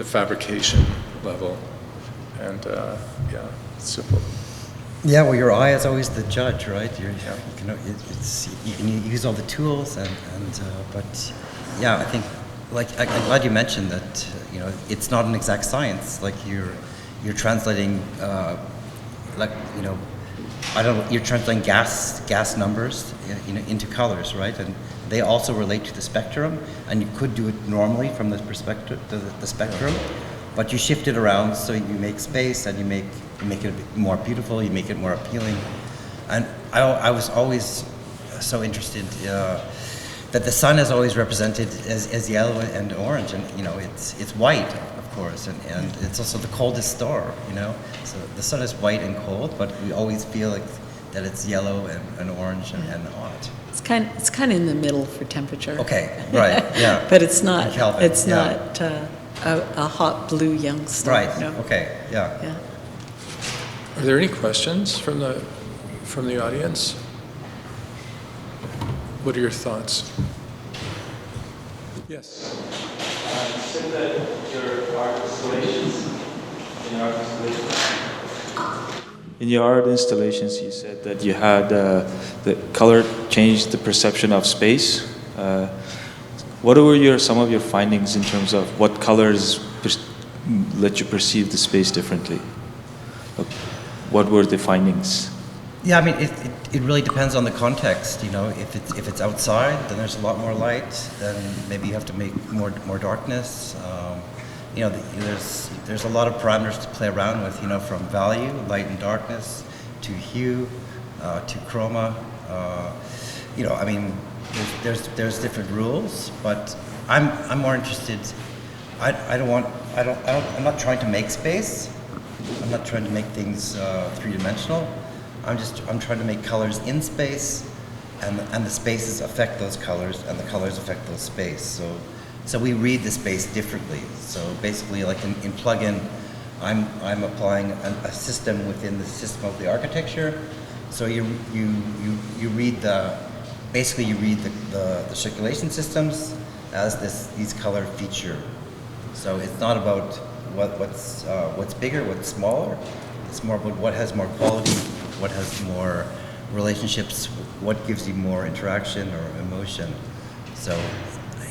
fabrication level. And it's simple. Yeah, well, your eye is always the judge, right? You can use all the tools, but yeah, I think, like, I'm glad you mentioned that. You know, it's not an exact science. Like you're translating, you're translating gas numbers, into colors, right? And they also relate to the spectrum, and you could do it normally from the perspective, the spectrum, but you shift it around so you make space, and you make it a bit more beautiful, you make it more appealing. And I was always so interested that the sun is always represented as yellow and orange, and it's white, of course, and it's also the coldest star, so the sun is white and cold, but we always feel like that it's yellow and orange and hot. It's kind of in the middle for temperature. Okay, right, yeah. But it's not. Kelvin, it's not a hot blue young star. Right. No. Okay. Yeah. Yeah. Are there any questions from the audience? What are your thoughts? Yes. You said that in your art installations, you said that you had the color changed the perception of space. What were some of your findings in terms of what colors let you perceive the space differently? What were the findings? Yeah, I mean, it really depends on the context. If it's outside, then there's a lot more light. Then maybe you have to make more darkness. There's a lot of parameters to play around with. From value, light and darkness, to hue, to chroma. I mean, there's different rules. But I'm more interested. I'm not trying to make space. I'm not trying to make things three-dimensional. I'm trying to make colors in space, and the spaces affect those colors, and the colors affect those space. So So we read the space differently. So basically, like in plugin, I'm applying a system within the system of the architecture. So you read basically you read the circulation systems as these color feature. So it's not about what's bigger, what's smaller. It's more about what has more quality, what has more relationships, what gives you more interaction or emotion. So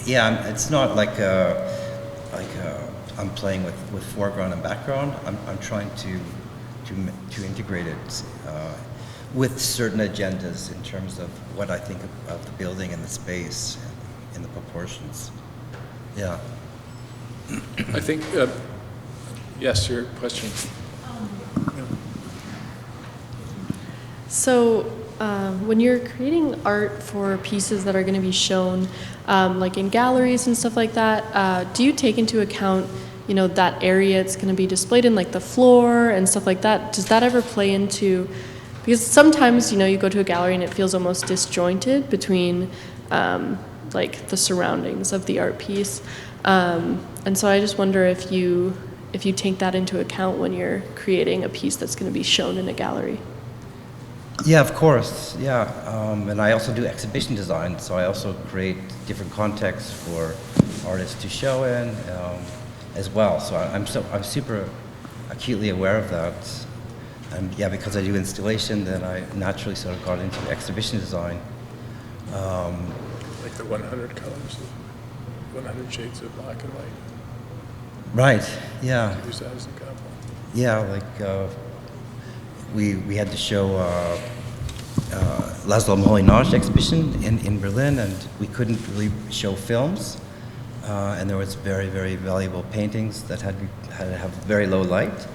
yeah, it's not like I'm playing with foreground and background. I'm trying to integrate it with certain agendas in terms of what I think of the building and the space and the proportions. Yeah. I think, yes, your question. So, when you're creating art for pieces that are going to be shown, like in galleries and stuff like that, do you take into account, that area it's going to be displayed in, like the floor and stuff like that? Does that ever play into? Because sometimes, you go to a gallery and it feels almost disjointed between, like the surroundings of the art piece, and so I just wonder if you take that into account when you're creating a piece that's going to be shown in a gallery. Yeah, of course. Yeah, and I also do exhibition design, so I also create different contexts for artists to show in as well. So I'm super acutely aware of that. And yeah, because I do installation, then I naturally sort of got into exhibition design. Like the 100 colors, 100 shades of black and white. Right. Yeah. Use that as an example. Yeah, like we had to show Laszlo Moholy-Nagy exhibition in Berlin, and we couldn't really show films, and there was very, very valuable paintings that had to have very low light.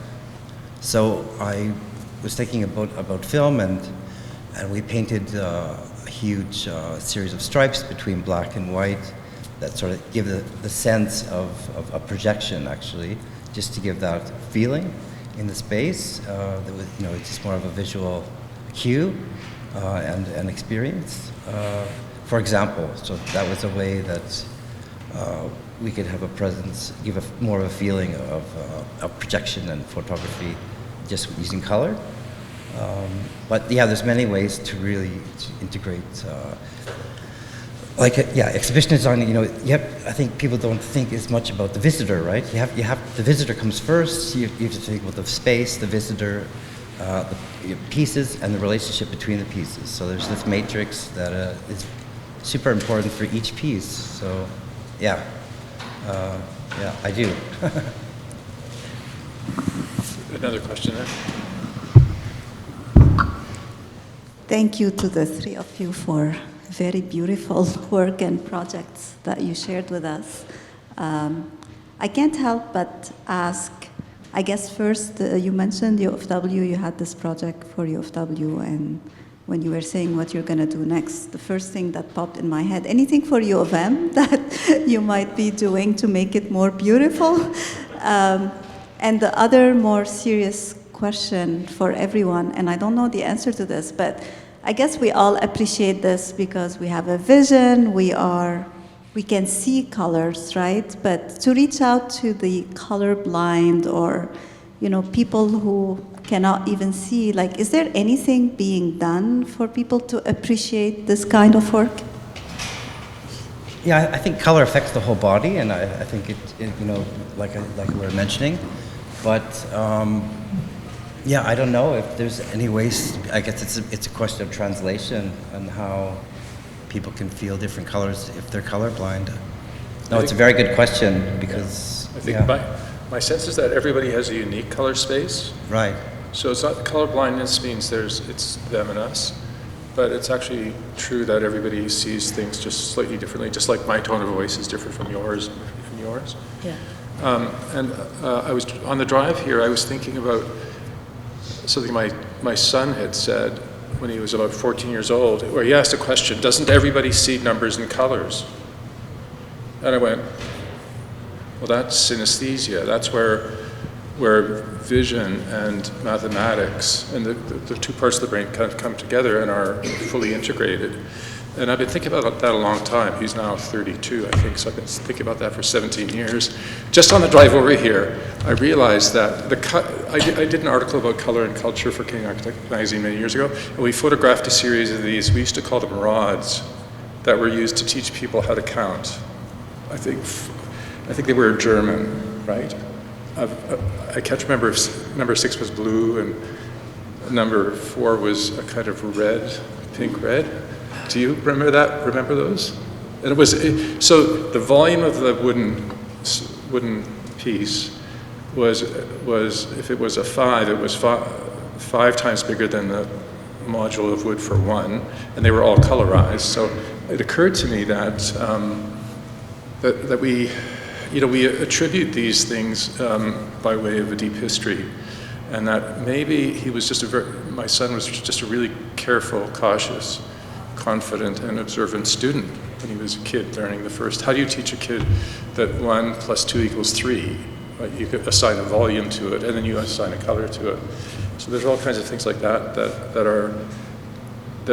So I was thinking about film, and we painted a huge series of stripes between black and white that sort of give the sense of a projection, actually, just to give that feeling in the space. That was, it's just more of a visual cue and an experience. For example, so that was a way that we could have a presence, give more of a feeling of projection and photography just using color. But yeah, there's many ways to really integrate exhibition design. I think people don't think as much about the visitor, right? You have the visitor comes first. You have to think about the space, the visitor, the pieces, and the relationship between the pieces. So there's this matrix that is super important for each piece. So yeah, I do. Another question there. Thank you to the three of you for very beautiful work and projects that you shared with us. I can't help but ask, I guess first, you mentioned U of W, you had this project for U of W, and when you were saying what you're going to do next, the first thing that popped in my head, anything for U of M that you might be doing to make it more beautiful? And the other more serious question for everyone, and I don't know the answer to this, but I guess we all appreciate this because we have a vision, we can see colors, right? But to reach out to the colorblind or, people who cannot even see, like, is there anything being done for people to appreciate this kind of work? Yeah, I think color affects the whole body, and I think it like we were mentioning, but yeah, I don't know if there's any ways. I guess it's a question of translation and how people can feel different colors if they're colorblind. No, it's a very good question because I think my sense is that everybody has a unique color space. Right. So it's not colorblindness means it's them and us, but it's actually true that everybody sees things just slightly differently. Just like my tone of voice is different from yours and yours. Yeah. I was on the drive here. I was thinking about something my son had said when he was about 14 years old, where he asked a question, doesn't everybody see numbers and colors? And I went, well, that's synesthesia. That's where vision and mathematics and the two parts of the brain kind of come together and are fully integrated. And I've been thinking about that a long time. He's now 32, I think, so I've been thinking about that for 17 years. Just on the drive over here, I realized that I did an article about color and culture for King Architect magazine many years ago, and we photographed a series of these. We used to call them rods that were used to teach people how to count. I think they were German, right? I can't remember if number 6 was blue and number 4 was a kind of red, pink red. Do you remember that? Remember those? And so the volume of the wooden piece was if it was a 5, it was 5 times bigger than the module of wood for 1, and they were all colorized. So it occurred to me that that we attribute these things by way of a deep history, and that maybe he was just my son was just a really careful, cautious, confident, and observant student when he was a kid learning the first. How do you teach a kid that 1 + 2 = 3? Right? You could assign a volume to it, and then you assign a color to it. So there's all kinds of things like that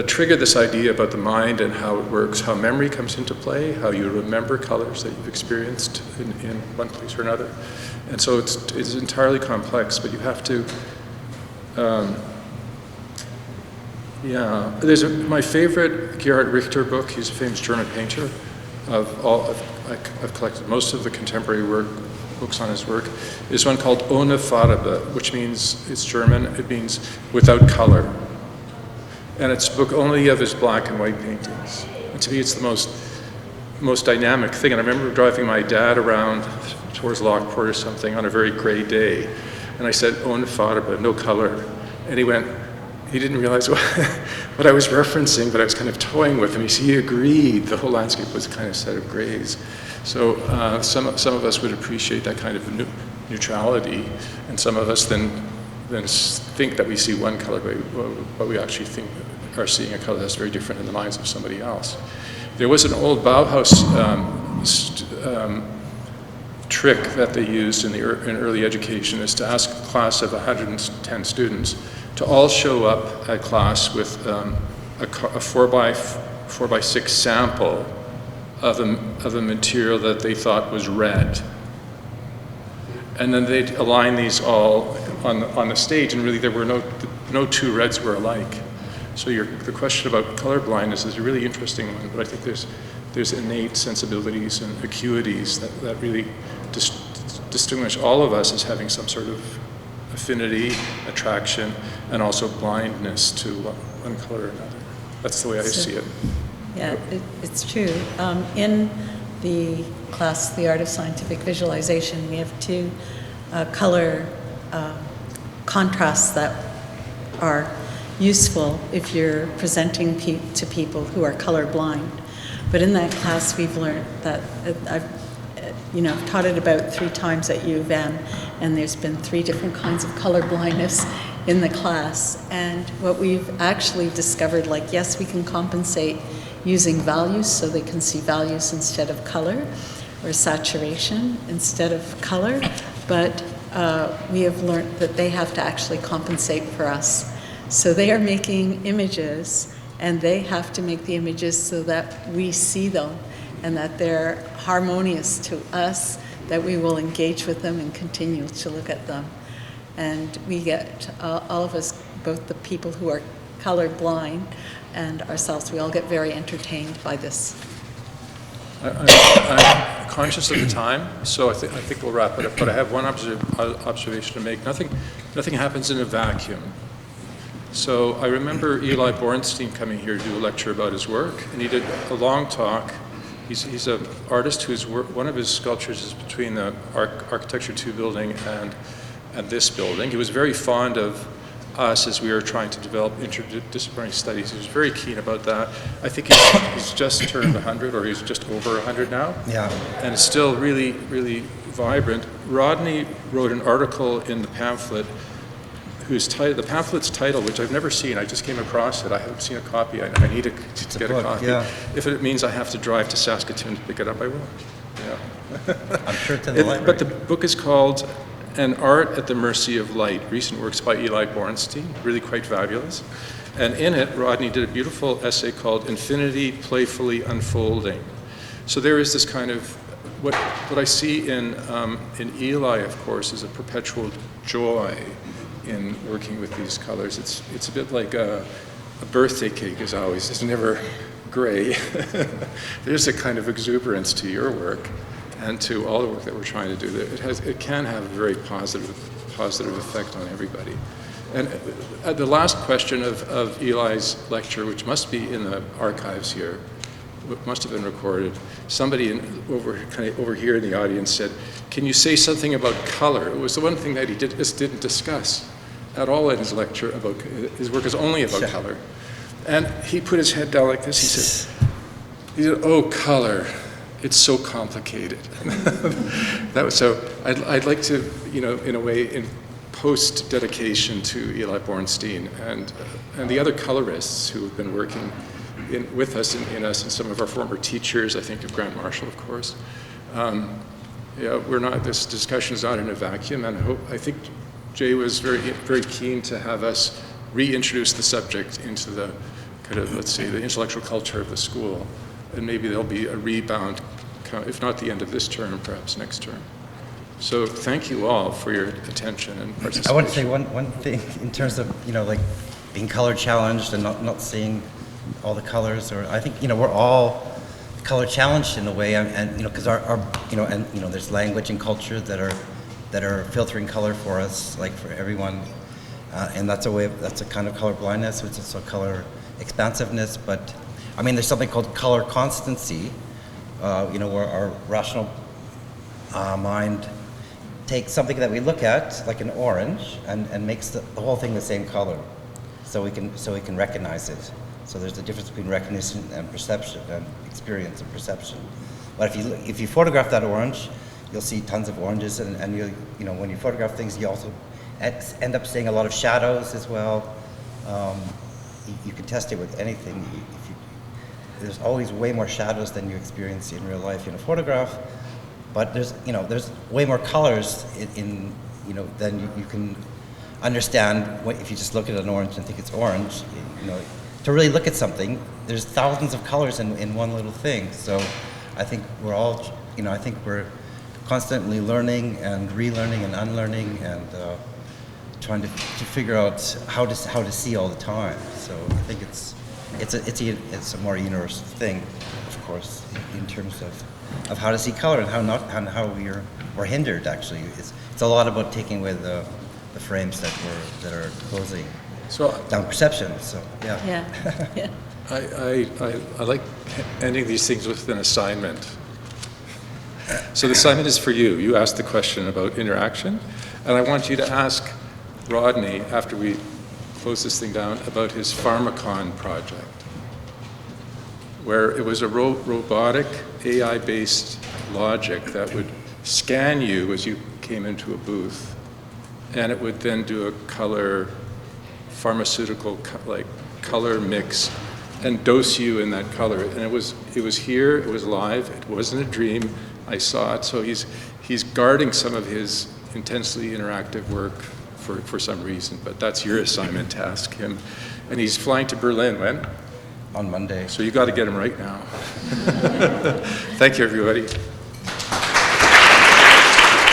trigger this idea about the mind and how it works, how memory comes into play, how you remember colors that you've experienced in one place or another. And so it's entirely complex, but you have to, there's my favorite Gerhard Richter book. He's a famous German painter. I've collected most of the contemporary books on his work. Is one called Ohne Farbe, which means, it's German, it means without color. And it's a book only of his black and white paintings. And to me, it's the most dynamic thing. And I remember driving my dad around towards Lockport or something on a very gray day. And I said, Ohne Farbe, no color. And he didn't realize what I was referencing, but I was kind of toying with him. He agreed the whole landscape was a kind of set of grays. So some of us would appreciate that kind of neutrality, and some of us then think that we see one color, but we actually are seeing a color that's very different in the minds of somebody else. There was an old Bauhaus trick that they used in early education, is to ask a class of 110 students to all show up at class with a 4x6 sample of a material that they thought was red. And then they'd align these all on the stage, and really there were no 2 reds were alike. So the question about color blindness is a really interesting one, but I think there's innate sensibilities and acuities that really distinguish all of us as having some sort of affinity, attraction, and also blindness to one color or another. That's the way I see it. Yeah, it's true. In the class, The Art of Scientific Visualization, we have 2 color contrasts that are useful if you're presenting to people who are colorblind. But in that class, we've learned that I've taught it about 3 times at U of M, and there's been 3 different kinds of color blindness in the class. And what we've actually discovered, like, yes, we can compensate using values, so they can see values instead of color, or saturation instead of color, but we have learned that they have to actually compensate for us. So they are making images, and they have to make the images so that we see them and that they're harmonious to us, that we will engage with them and continue to look at them. And we get, all of us, both the people who are colorblind and ourselves, we all get very entertained by this. I'm conscious of the time, so I think we'll wrap it up. But I have one observation to make. Nothing happens in a vacuum. So I remember Eli Bornstein coming here to do a lecture about his work, and he did a long talk. He's an artist whose work, one of his sculptures is between the Architecture 2 building and this building. He was very fond of us as we were trying to develop interdisciplinary studies. He was very keen about that. I think he's just turned 100, or he's just over 100 now. Yeah. And it's still really, really vibrant. Rodney wrote an article in the pamphlet the pamphlet's title, which I've never seen, I just came across it. I haven't seen a copy. I need to get a copy. Yeah. If it means I have to drive to Saskatoon to pick it up, I will. Yeah. I'm sure it's in the library. But the book is called and Art at the Mercy of Light, recent works by Eli Bornstein, really quite fabulous. And in it, Rodney did a beautiful essay called Infinity Playfully Unfolding. So there is this kind of, what I see in Eli, of course, is a perpetual joy in working with these colors. It's a bit like a birthday cake is always, it's never gray. There's a kind of exuberance to your work and to all the work that we're trying to do. It can have a very positive effect on everybody. And the last question of Eli's lecture, which must be in the archives here, must have been recorded. Somebody over here in the audience said, "Can you say something about color?" It was the one thing that he just didn't discuss at all in his lecture. About his work is only about color, and he put his head down like this. He said, "Oh, color, it's so complicated." So. I'd like to, in a way, in post-dedication to Eli Bornstein and the other colorists who have been working with us and some of our former teachers, I think of Grant Marshall, of course. This discussion is not in a vacuum, and I think Jay was very, very keen to have us reintroduce the subject into the kind of, let's say, the intellectual culture of the school, and maybe there'll be a rebound, if not the end of this term, perhaps next term. So thank you all for your attention and participation. I want to say one thing in terms of, like being color challenged and not seeing all the colors, or I think, we're all color challenged in a way, and because our there's language and culture that are filtering color for us, like for everyone, and that's a kind of color blindness, which is a color expansiveness. But I mean, there's something called color constancy, where our rational mind takes something that we look at, like an orange, and makes the whole thing the same color, so we can recognize it. So there's a difference between recognition and perception, and experience and perception. But if you photograph that orange, you'll see tons of oranges, and when you photograph things, you also end up seeing a lot of shadows as well. You can test it with anything. There's always way more shadows than you experience in real life in a photograph. But there's way more colors than you can understand if you just look at an orange and think it's orange. To really look at something, there's thousands of colors in one little thing. So I think we're all, I think we're constantly learning and relearning and unlearning and trying to figure out how to see all the time. So I think it's a more universal thing, of course, in terms of how to see color and how we're hindered. Actually, it's a lot about taking away the frames that are closing down perception. So yeah. I like ending these things with an assignment. So the assignment is for you. You asked the question about interaction, and I want you to ask Rodney, after we close this thing down, about his Pharmacon project, where it was a robotic AI-based logic that would scan you as you came into a booth, and it would then do a pharmaceutical color mix and dose you in that color. And it was here, it was live, it wasn't a dream, I saw it. So he's guarding some of his intensely interactive work for some reason, but that's your assignment to ask him. And he's flying to Berlin when? On Monday. So you got to get him right now. Thank you, everybody.